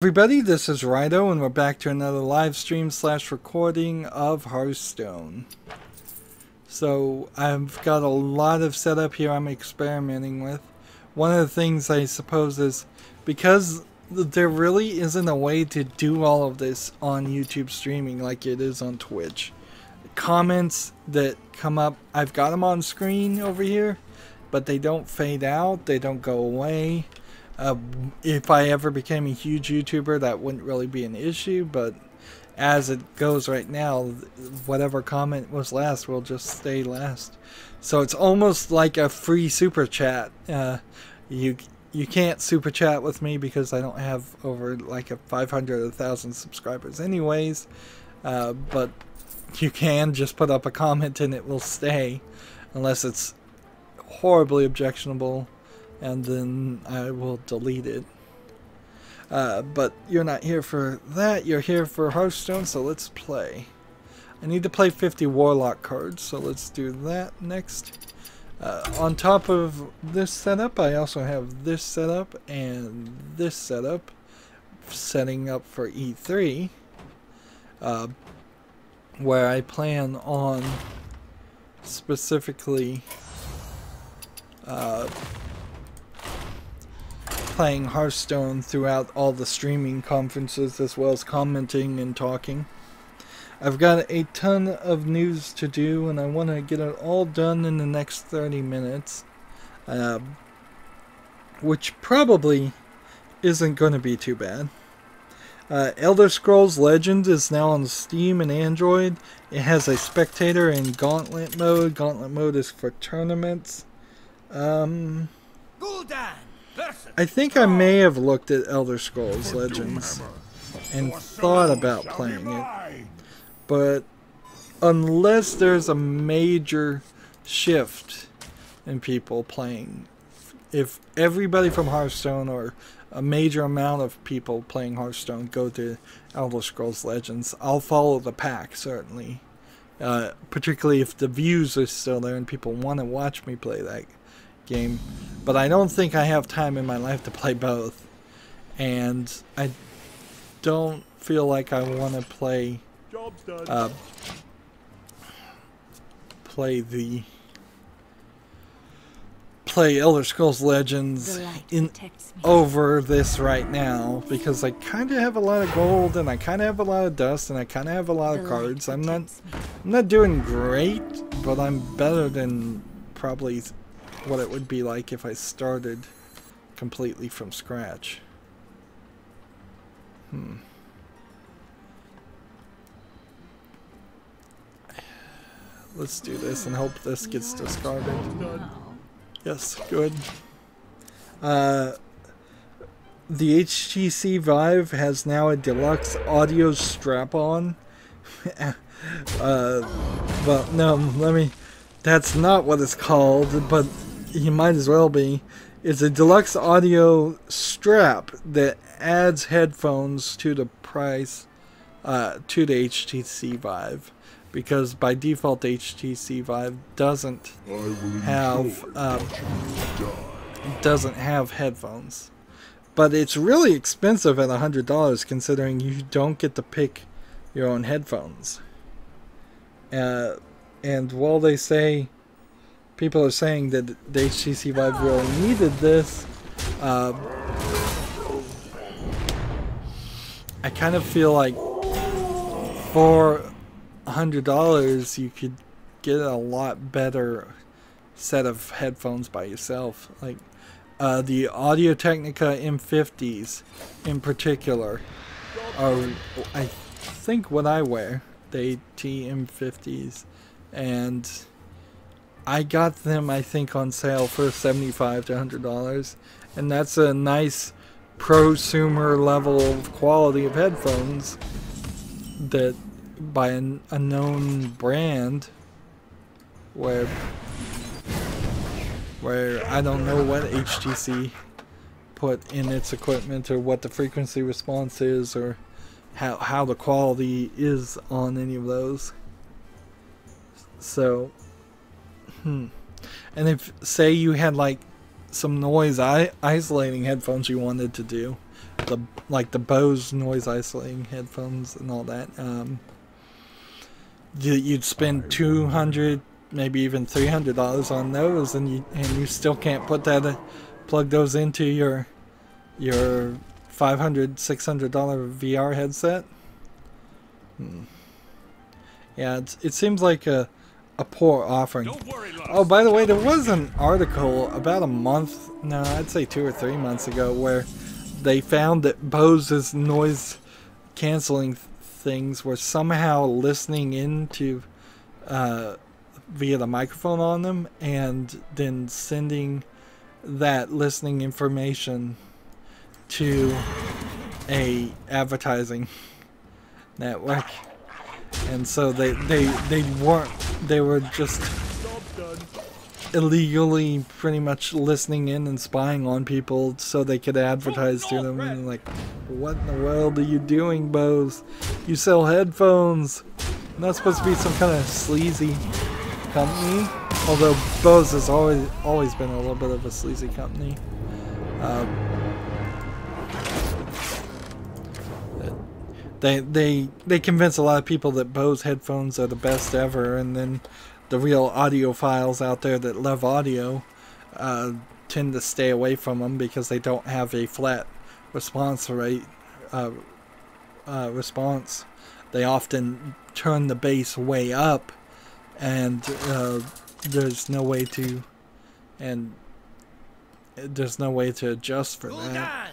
Everybody, this is Rydo, and we're back to another live stream / recording of Hearthstone. So, I've got a lot of setup here I'm experimenting with. One of the things I suppose is, because there really isn't a way to do all of this on YouTube streaming like it is on Twitch. Comments that come up, I've got them on screen over here, but they don't fade out, they don't go away. If I ever became a huge YouTuber, that wouldn't really be an issue, but as it goes right now, whatever comment was last will just stay last. So it's almost like a free super chat. You can't super chat with me because I don't have over like 500 or 1,000 subscribers anyways, but you can just put up a comment and it will stay, unless it's horribly objectionable, and then I will delete it. But you're not here for that, you're here for Hearthstone, so let's play. I need to play 50 Warlock cards, so let's do that next. On top of this setup, I also have this setup and this setup, setting up for E3, where I plan on specifically playing Hearthstone throughout all the streaming conferences, as well as commenting and talking. I've got a ton of news to do, and I want to get it all done in the next 30 minutes, which probably isn't going to be too bad. Elder Scrolls Legends is now on Steam and Android. It has a spectator and gauntlet mode. Gauntlet mode is for tournaments. I think I may have looked at Elder Scrolls Legends and thought about playing it, but unless there's a major shift in people playing, if everybody from Hearthstone or a major amount of people playing Hearthstone go to Elder Scrolls Legends, I'll follow the pack, certainly, particularly if the views are still there and people want to watch me play that game. But I don't think I have time in my life to play both, and I don't feel like I want to play play Elder Scrolls Legends over this right now, because I kind of have a lot of gold and I kind of have a lot of dust and I kind of have a lot of cards. I'm not doing great, but I'm better than probably what it would be like if I started completely from scratch. Let's do this and hope this gets discarded. Yes, good. The HTC Vive has now a deluxe audio strap-on. Well, no, that's not what it's called, but you might as well be. It's a deluxe audio strap that adds headphones to the price, to the HTC Vive, because by default the HTC Vive doesn't have headphones. But it's really expensive at $100, considering you don't get to pick your own headphones. And while they say, people are saying that the HTC Vive really needed this, I kind of feel like for $100 you could get a lot better set of headphones by yourself. Like the Audio-Technica M50s in particular are, I think, what I wear, the AT M50s, and I got them, I think, on sale for $75 to $100, and that's a nice prosumer level of quality of headphones that by a known brand, where I don't know what HTC put in its equipment, or what the frequency response is, or how the quality is on any of those. So and if, say, you had like some noise isolating headphones you wanted to do, like the Bose noise isolating headphones and all that. You'd spend $200, maybe even $300 on those, and you still can't put that plug those into your $500, $600 VR headset. Yeah, it seems like a poor offering. Oh, by the way, there was an article about a month, no, I'd say 2 or 3 months ago, where they found that Bose's noise canceling things were somehow listening into via the microphone on them, and then sending that listening information to a advertising network. And so they were just illegally pretty much listening in and spying on people so they could advertise to them. And like, what in the world are you doing, Bose? You sell headphones. Not supposed to be some kind of sleazy company. Although Bose has always been a little bit of a sleazy company. They convince a lot of people that Bose headphones are the best ever, and then the real audiophiles out there that love audio tend to stay away from them because they don't have a flat response rate. They often turn the bass way up, and there's no way to adjust for that.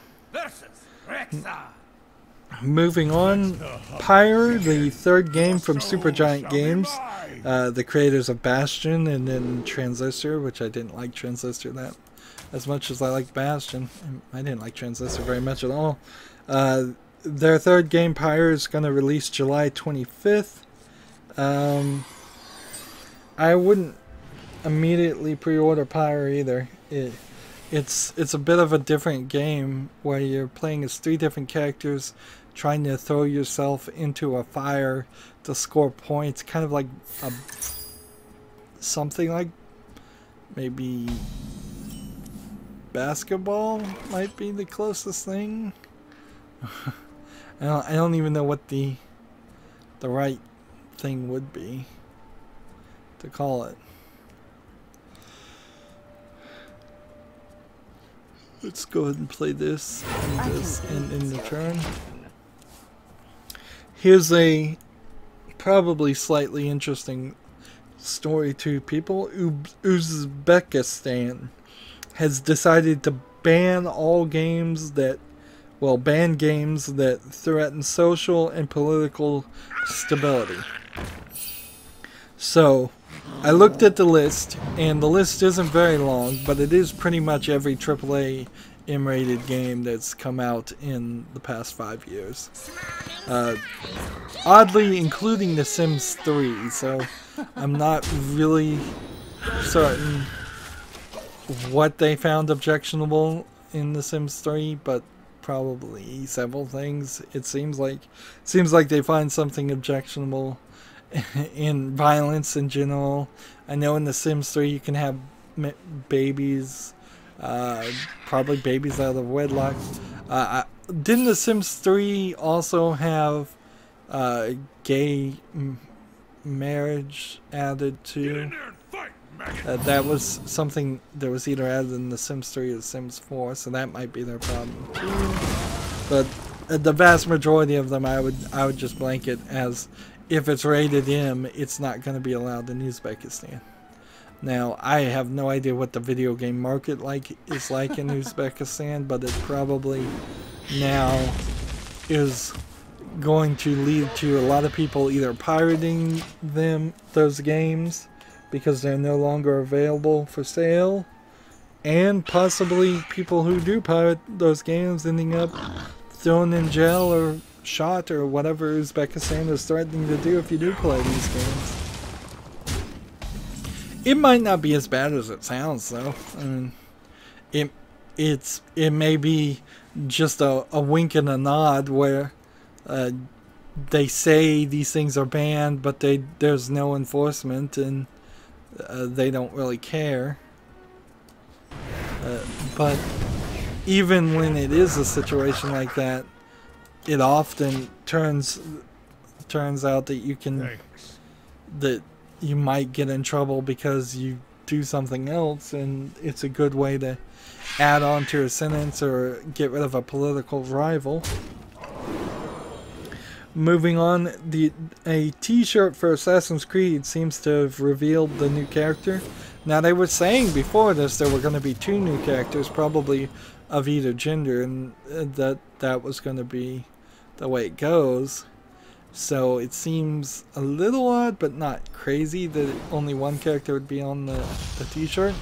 Moving on, Pyre, the third game from Supergiant Games, the creators of Bastion and then Transistor, which I didn't like Transistor that as much as I liked Bastion. I didn't like Transistor very much at all. Their third game, Pyre, is going to release July 25th. I wouldn't immediately pre-order Pyre either. It's a bit of a different game where you're playing as 3 different characters, trying to throw yourself into a fire to score points, kind of like something like maybe basketball might be the closest thing. I don't even know what the right thing would be to call it. Let's go ahead and play this and this in the turn. Here's a probably slightly interesting story to people. Uzbekistan has decided to ban all games that, well, ban games that threaten social and political stability. So, I looked at the list, and the list isn't very long, but it is pretty much every AAA M-rated game that's come out in the past 5 years. Oddly, including The Sims 3, so I'm not really certain what they found objectionable in The Sims 3, but probably several things. It seems like they find something objectionable in violence in general. I know in The Sims 3 you can have babies, probably babies out of wedlock. Didn't The Sims 3 also have gay marriage added to? That was something that was either added in The Sims 3 or The Sims 4, so that might be their problem too. But the vast majority of them I would just blanket as, if it's rated M, it's not going to be allowed in Uzbekistan. Now, I have no idea what the video game market is like in Uzbekistan, but it probably now is going to lead to a lot of people either pirating those games because they're no longer available for sale, and possibly people who do pirate those games ending up thrown in jail or shot or whatever Uzbekistan is threatening to do if you do play these games. It might not be as bad as it sounds, though. I mean, it may be just a wink and a nod where they say these things are banned, but there's no enforcement, and they don't really care. But even when it is a situation like that, it often turns out that you can that you might get in trouble because you do something else, and it's a good way to add on to a sentence or get rid of a political rival. Moving on, a t-shirt for Assassin's Creed seems to have revealed the new character. Now, they were saying before this there were going to be 2 new characters, probably of either gender, and that was going to be the way it goes. So it seems a little odd, but not crazy, that only one character would be on the t-shirt.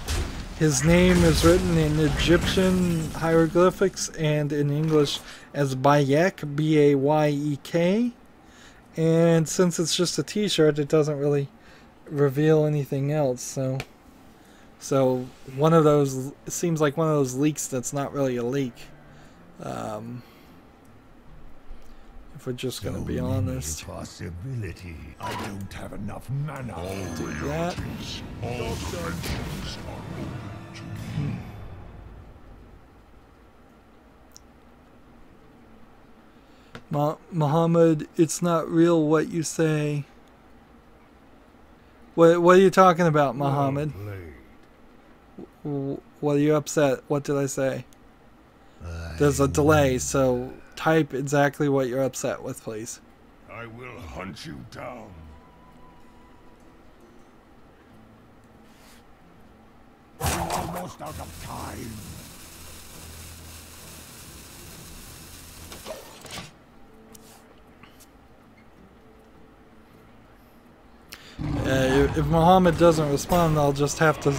His name is written in Egyptian hieroglyphics and in English as Bayek, B-A-Y-E-K. And since it's just a t-shirt, it doesn't really reveal anything else. So one of those, it seems like one of those leaks that's not really a leak. If we're just going to be honest. Possibility. I don't have enough mana. Do that. Muhammad, it's not real what you say. What are you talking about, Muhammad? What are you upset? What did I say? There's a delay, so type exactly what you're upset with, please. I will hunt you down. We're almost out of time. If Muhammad doesn't respond, I'll just have to...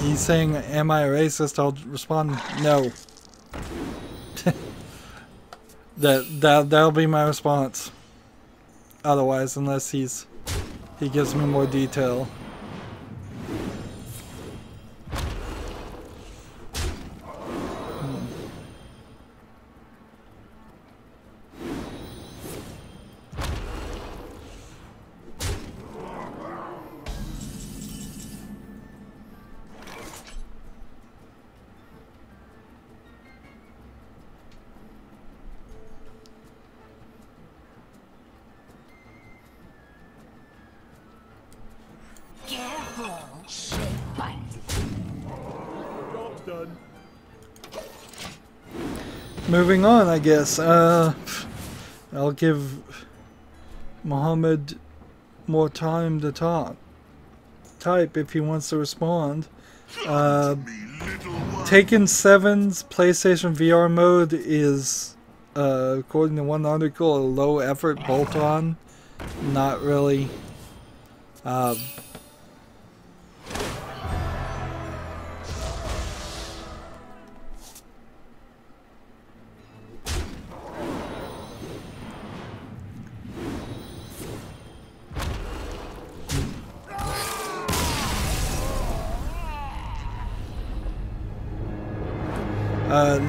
he's saying, am I a racist? I'll respond, no. That'll be my response. Otherwise, unless he gives me more detail. Moving on, I guess. I'll give Muhammad more time to type if he wants to respond. Taken 7's PlayStation VR mode is, according to one article, a low-effort bolt-on. Not really.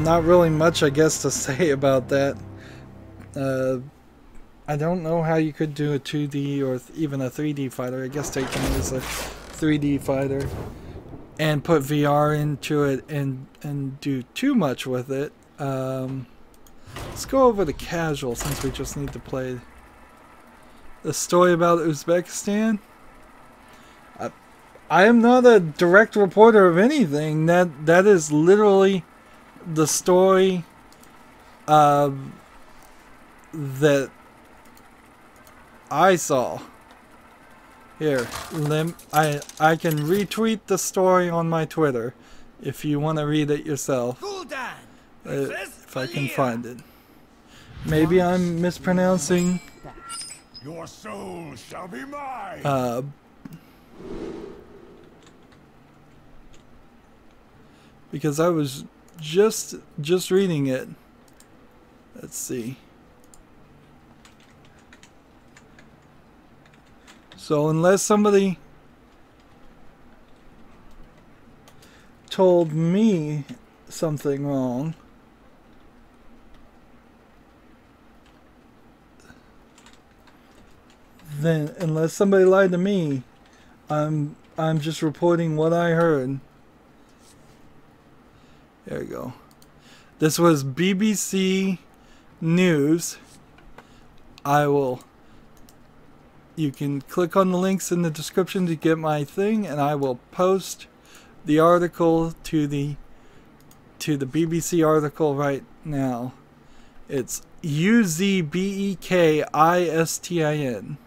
Not really much, I guess, to say about that. I don't know how you could do a 2D or even a 3D fighter. I guess Taken is a 3D fighter. And put VR into it and do too much with it. Let's go over to casual since we just need to play the story about Uzbekistan. I am not a direct reporter of anything. That is literally the story that I saw. Here, I can retweet the story on my Twitter if you want to read it yourself. If I can find it. Maybe I'm mispronouncing. Your soul shall be mine. Because I was just reading it. Let's see. So unless somebody told me something wrong, then unless somebody lied to me, I'm just reporting what I heard. There we go. This was BBC News. You can click on the links in the description to get my thing, and I will post the article to the BBC article right now. It's UZBEKISTIN,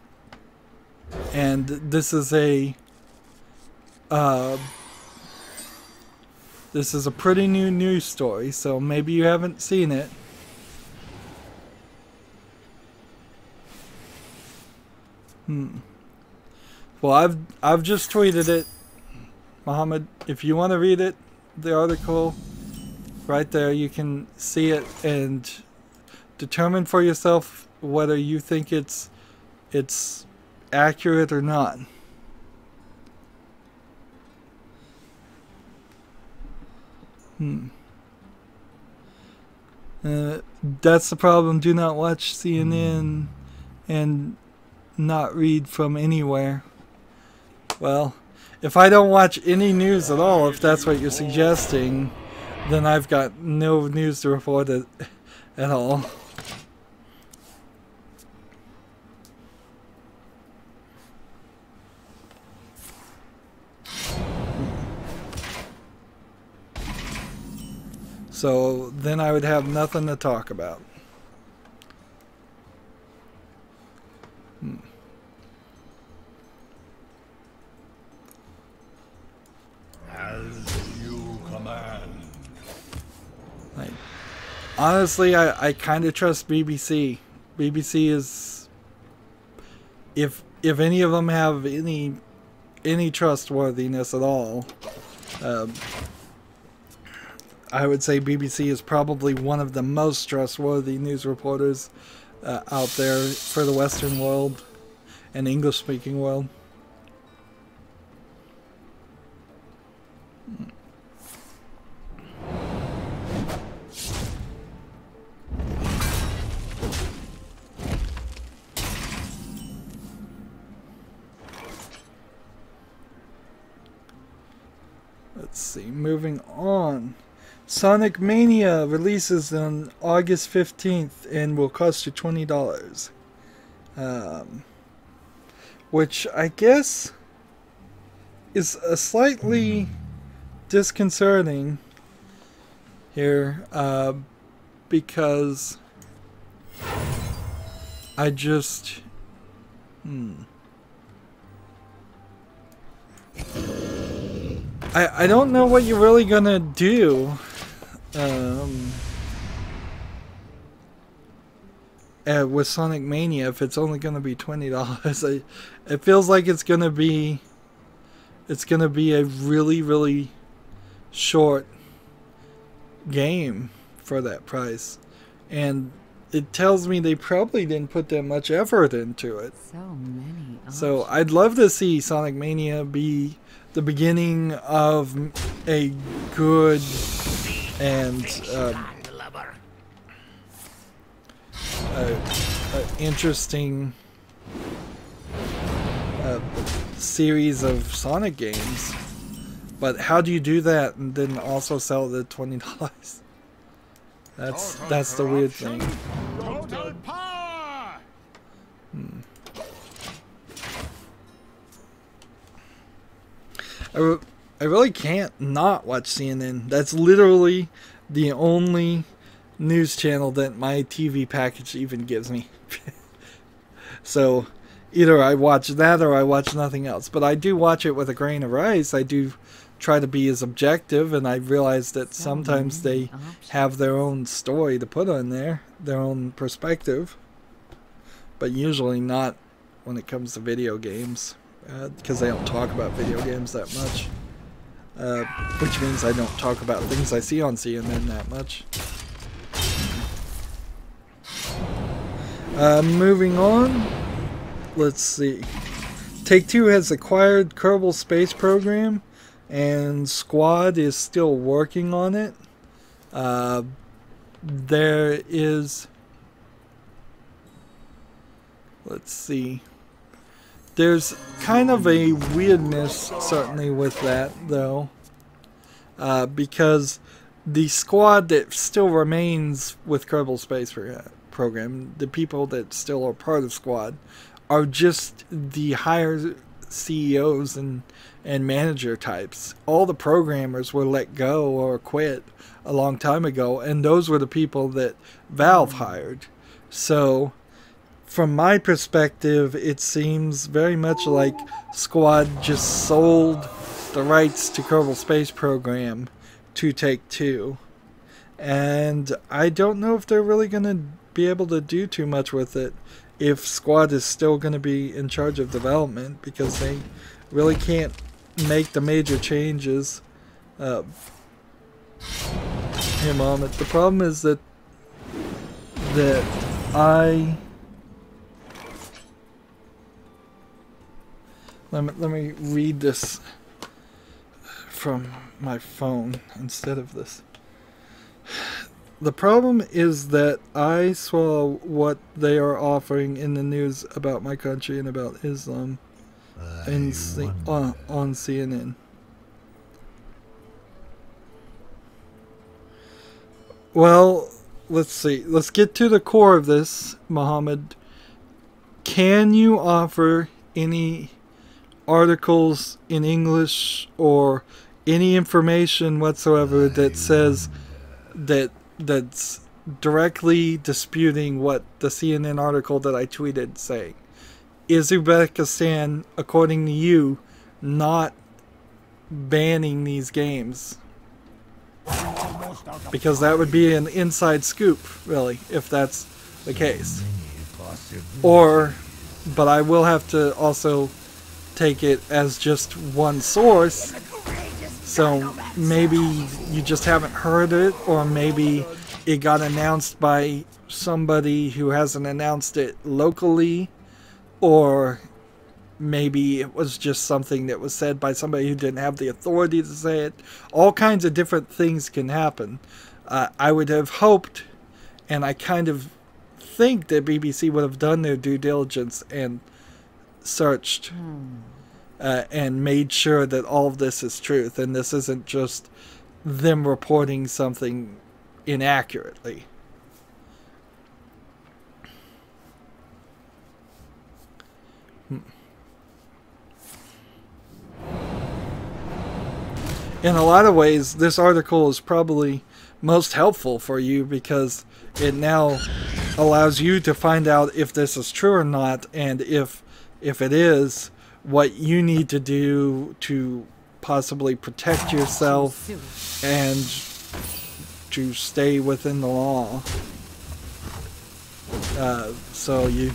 and this is a pretty new news story, so maybe you haven't seen it. Well, I've just tweeted it, Mohammed. If you want to read it, the article right there, you can see it and determine for yourself whether you think it's accurate or not. That's the problem. Do not watch CNN and not read from anywhere. Well, if I don't watch any news at all, if that's what you're suggesting, then I've got no news to report at all. So then I would have nothing to talk about. As you command. Honestly, I kind of trust BBC. BBC is, if any of them have any trustworthiness at all, I would say BBC is probably one of the most trustworthy news reporters out there for the Western world and English-speaking world. Let's see, moving on. Sonic Mania releases on August 15th and will cost you $20. Which I guess is a slightly disconcerting here, because I just... I don't know what you're really gonna do with Sonic Mania if it's only gonna be $20. It feels like it's gonna be a really short game for that price, and it tells me they probably didn't put that much effort into it. So I'd love to see Sonic Mania be the beginning of a good and interesting series of Sonic games. But how do you do that and then also sell it at $20? That's the weird thing. Total power! I really can't not watch CNN. That's literally the only news channel that my TV package even gives me. So either I watch that or I watch nothing else. But I do watch it with a grain of rice. I do try to be as objective, and I realize that sometimes they have their own story to put on there, their own perspective. But usually not when it comes to video games, because they don't talk about video games that much. Which means I don't talk about things I see on CNN that much. Moving on, let's see. Take-Two has acquired Kerbal Space Program, and Squad is still working on it. There is... Let's see. There's kind of a weirdness, certainly, with that, though. Because the squad that still remains with Kerbal Space Program, the people that still are part of squad, are just the higher CEOs and manager types. All the programmers were let go or quit a long time ago, and those were the people that Valve hired. So from my perspective, it seems very much like Squad just sold the rights to Kerbal Space Program to Take-Two. And I don't know if they're really going to be able to do too much with it if Squad is still going to be in charge of development, because they really can't make the major changes. Here, Mom, the problem is that let me read this from my phone instead of this. The problem is that I saw what they are offering in the news about my country and about Islam on CNN. Well, let's see. Let's get to the core of this, Muhammad. Can you offer any articles in English or any information whatsoever that says that's directly disputing what the CNN article that I tweeted saying? Is Uzbekistan, according to you, not banning these games? Because that would be an inside scoop, really, if that's the case. But I will have to also take it as just one source. So maybe you just haven't heard it, or maybe it got announced by somebody who hasn't announced it locally, or maybe it was just something that was said by somebody who didn't have the authority to say it. All kinds of different things can happen. I would have hoped, and I kind of think that BBC would have done their due diligence and searched and made sure that all of this is truth, and this isn't just them reporting something inaccurately. In a lot of ways, this article is probably most helpful for you, because it now allows you to find out if this is true or not, and if it is, what you need to do to possibly protect yourself and to stay within the law, so you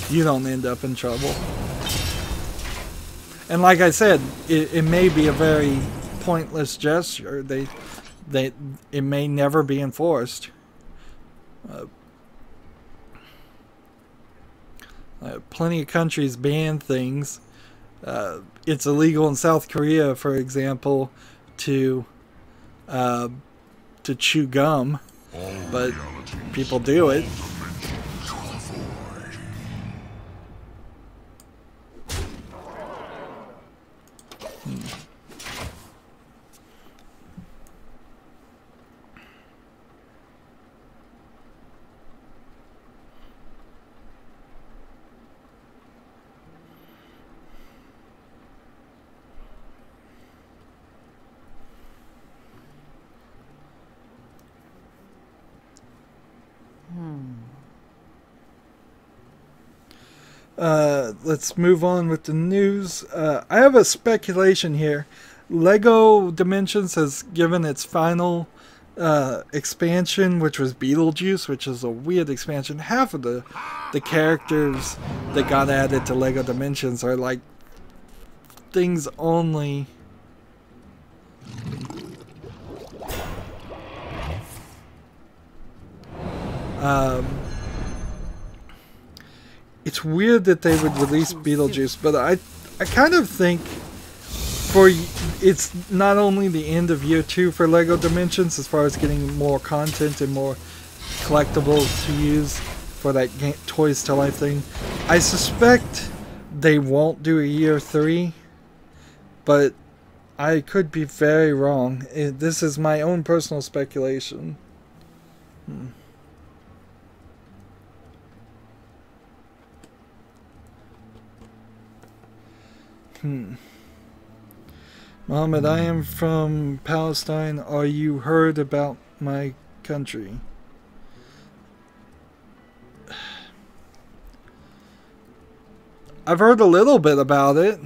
don't end up in trouble. And like I said, it may be a very pointless gesture. It may never be enforced. Plenty of countries ban things. It's illegal in South Korea, for example, to chew gum, but people do it. Let's move on with the news. I have a speculation here. LEGO Dimensions has given its final expansion, which was Beetlejuice, which is a weird expansion. Half of the characters that got added to LEGO Dimensions are like things only. It's weird that they would release Beetlejuice, but I kind of think it's not only the end of year 2 for LEGO Dimensions as far as getting more content and more collectibles to use for that Toys to Life thing. I suspect they won't do a year 3, but I could be very wrong. This is my own personal speculation. Mohammed, I am from Palestine. Are you heard about my country? I've heard a little bit about it.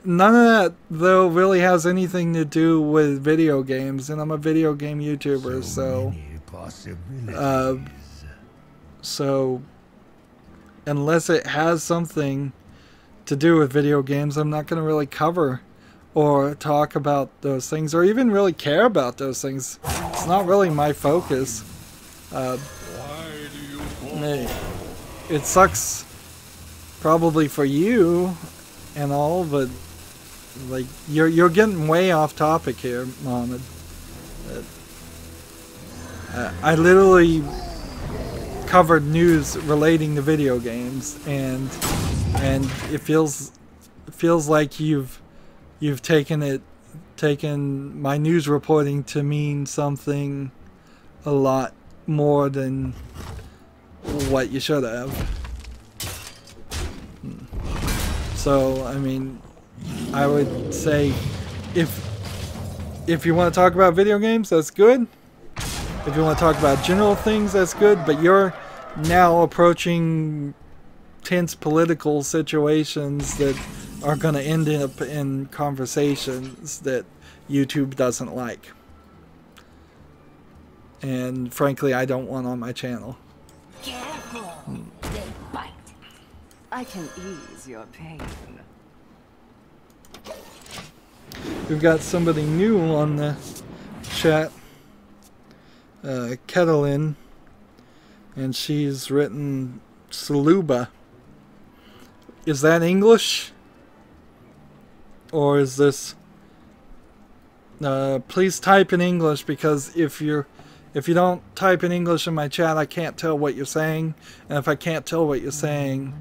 None of that, though, really has anything to do with video games, and I'm a video game YouTuber, so unless it has something to do with video games, I'm not going to really cover or talk about those things, or even really care about those things. It's not really my focus. It sucks probably for you and all, but like you're getting way off topic here, Mohammed. I literally covered news relating to video games, and it feels like you've taken my news reporting to mean something a lot more than what you should have. So, I mean, I would say if you want to talk about video games, that's good. If you want to talk about general things, that's good. But you're now approaching tense political situations that are going to end up in conversations that YouTube doesn't like. And frankly, I don't want on my channel. Careful, they bite. I can ease your pain. We've got somebody new on the chat, Ketelin, and she's written Saluba. Is that English? Or is this... please type in English, because if you don't type in English in my chat, I can't tell what you're saying. And if I can't tell what you're saying,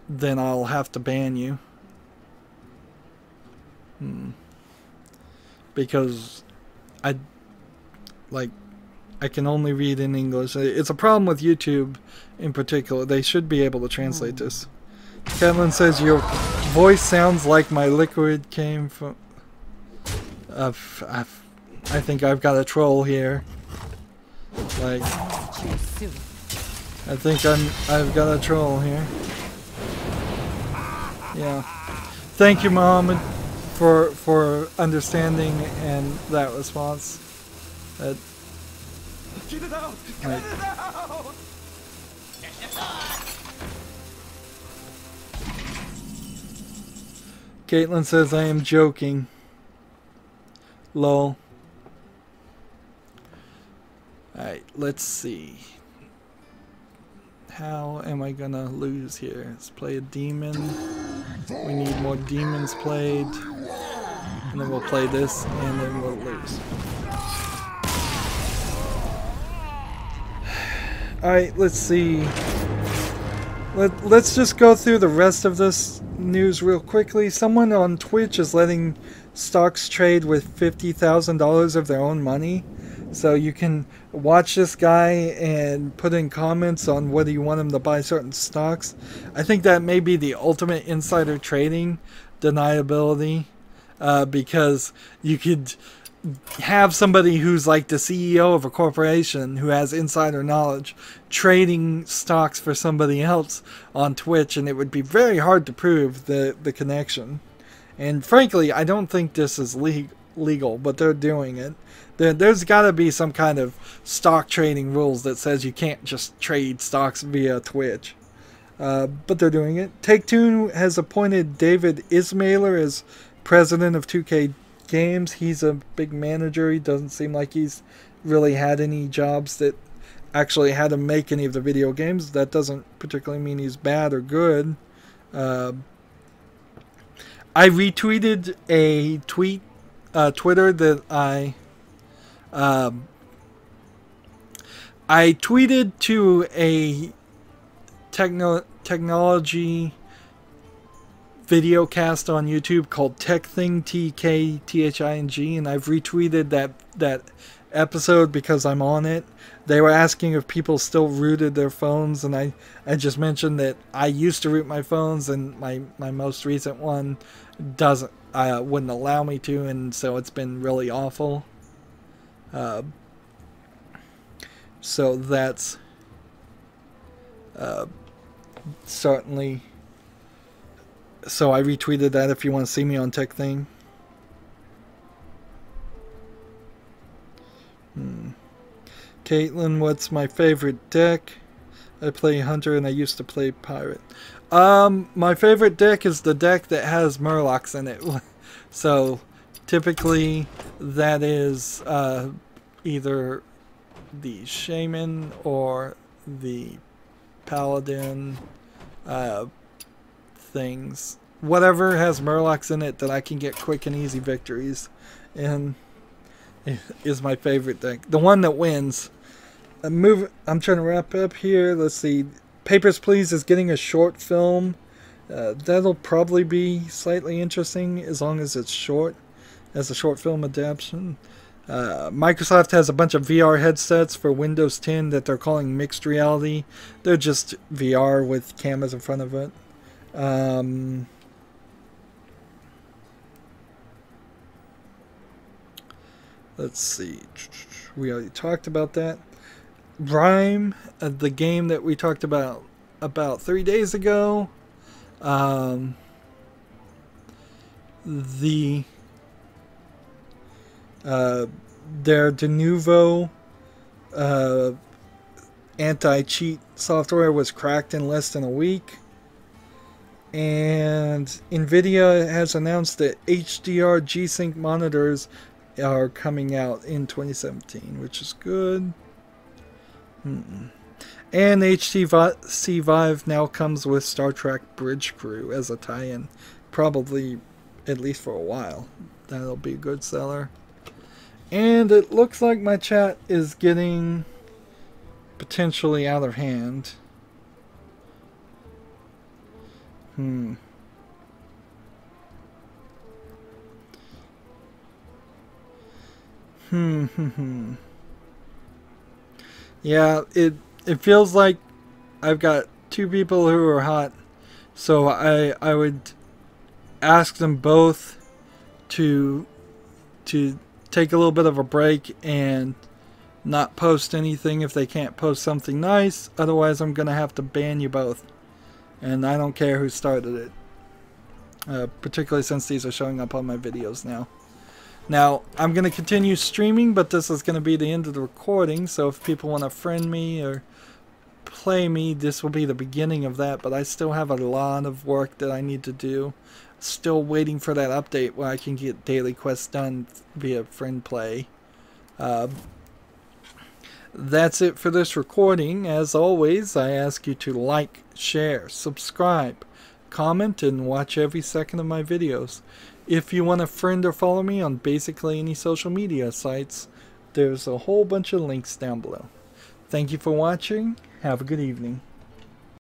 then I'll have to ban you. Because I can only read in English. It's a problem with YouTube in particular. They should be able to translate this. Kevin says your voice sounds like my liquid came from... I think I've got a troll here. Like, I think I've got a troll here. Yeah. Thank you, Mohammed, for understanding and that response. Get it out! Get it out! Caitlin says I am joking. Lol. Alright, let's see. How am I gonna lose here? Let's play a demon. We need more demons played. And then we'll play this, and then we'll lose. Alright, let's see. Let's just go through the rest of this news real quickly. Someone on Twitch is letting stocks trade with $50,000 of their own money. So you can watch this guy and put in comments on whether you want him to buy certain stocks. I think that may be the ultimate insider trading deniability, because you could have somebody who's like the CEO of a corporation who has insider knowledge trading stocks for somebody else on Twitch, and it would be very hard to prove the connection. And frankly, I don't think this is legal, but they're doing it. There's got to be some kind of stock trading rules that says you can't just trade stocks via Twitch. But they're doing it. Take-Two has appointed David Ismailer as president of 2K Games. He's a big manager. He doesn't seem like he's really had any jobs that actually had to make any of the video games. That doesn't particularly mean he's bad or good. I retweeted a Twitter that I tweeted to a technology video cast on YouTube called Tech Thing, TKTHING, and I've retweeted that episode because I'm on it. They were asking if people still rooted their phones, and I just mentioned that I used to root my phones, and my most recent one wouldn't allow me to, and so it's been really awful. So that's certainly. So I retweeted that if you want to see me on Tech Thing. Caitlin, what's my favorite deck? I play Hunter and I used to play Pirate. My favorite deck is the deck that has Murlocs in it. So typically that is either the Shaman or the Paladin things. Whatever has Murlocs in it that I can get quick and easy victories in is my favorite deck. The one that wins. I'm trying to wrap up here. Let's see. Papers, Please is getting a short film. That'll probably be slightly interesting as long as it's short, as a short film adaptation. Microsoft has a bunch of VR headsets for Windows 10 that they're calling mixed reality. They're just VR with cameras in front of it. Let's see. We already talked about that. Rhyme, the game that we talked about 3 days ago. Their de novo anti-cheat software was cracked in less than a week. And NVIDIA has announced that HDR G-Sync monitors are coming out in 2017, which is good. And HTC Vive now comes with Star Trek Bridge Crew as a tie-in. Probably, at least for a while. That'll be a good seller. And it looks like my chat is getting potentially out of hand. Yeah, it feels like I've got two people who are hot, so I would ask them both to take a little bit of a break and not post anything if they can't post something nice. Otherwise, I'm gonna have to ban you both, and I don't care who started it. Particularly since these are showing up on my videos now. Now, I'm going to continue streaming, but this is going to be the end of the recording, so if people want to friend me or play me, this will be the beginning of that, but I still have a lot of work that I need to do. Still waiting for that update where I can get daily quests done via friend play. That's it for this recording. As always, I ask you to like, share, subscribe, comment, and watch every second of my videos. If you want to friend or follow me on basically any social media sites, there's a whole bunch of links down below. Thank you for watching. Have a good evening.